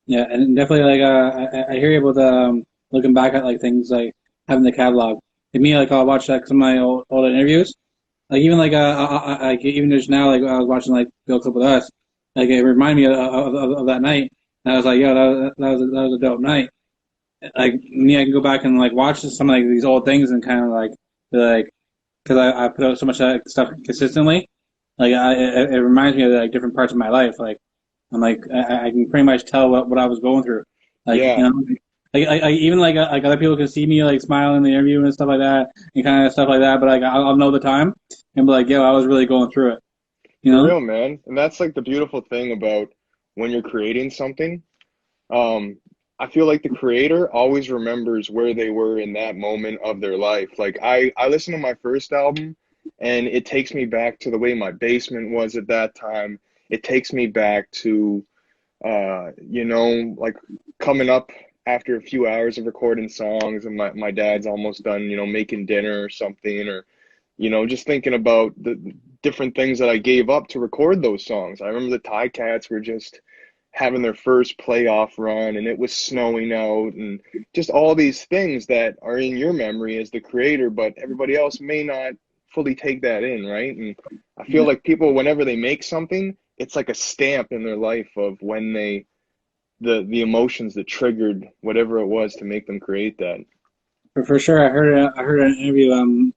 Yeah, and definitely like I hear you about looking back at like things like having the catalog. To me, like I'll watch like some of my old interviews. Like even like like even just now, like I was watching like Bill Clip with Us. Like it reminded me of that night. And I was like, yo, that was a dope night. Like me, I can go back and like watch some of like these old things and kind of like be like, because I put out so much stuff consistently. Like it reminds me of like different parts of my life. Like I'm like I can pretty much tell what I was going through. Like Yeah, like even like other people can see me like smiling in the interview and stuff like that and kind of stuff like that. But like I'll know the time and be like, yo, I was really going through it. You for know? real, man. And that's like the beautiful thing about when you're creating something. Um, I feel like the creator always remembers where they were in that moment of their life. Like I listen to my first album and it takes me back to the way my basement was at that time. It takes me back to like coming up after a few hours of recording songs and my dad's almost done, making dinner or something, or just thinking about the different things that I gave up to record those songs. I remember the Tie Cats were just having their first playoff run and it was snowing out and just all these things that are in your memory as the creator, but everybody else may not fully take that in, right? And I feel Yeah, like people, whenever they make something, it's like a stamp in their life of when the emotions that triggered whatever it was to make them create that. for sure. I heard an interview.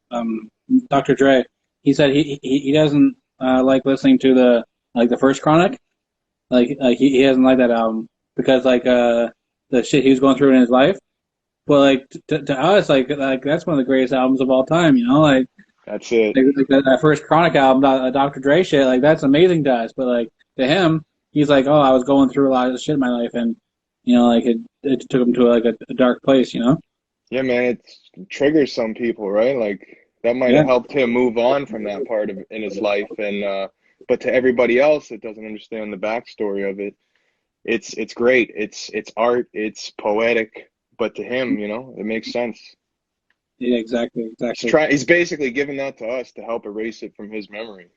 Dr. Dre. He said he doesn't like listening to the first Chronic. Like he doesn't like that album because like the shit he was going through in his life. But like to us, like that's one of the greatest albums of all time. You know, That's it. like that first Chronic album, Dr. Dre shit. Like that's amazing to us. But like to him, he's like, oh, I was going through a lot of shit in my life, and like it took him to like a dark place. You know? Yeah, man, it triggers some people, right? Like that might Yeah, have helped him move on from that part of in his life, and but to everybody else that doesn't understand the backstory of it, it's great. It's art, it's poetic, but to him, it makes sense. yeah, exactly, He's exactly. trying. He's basically giving that to us to help erase it from his memory.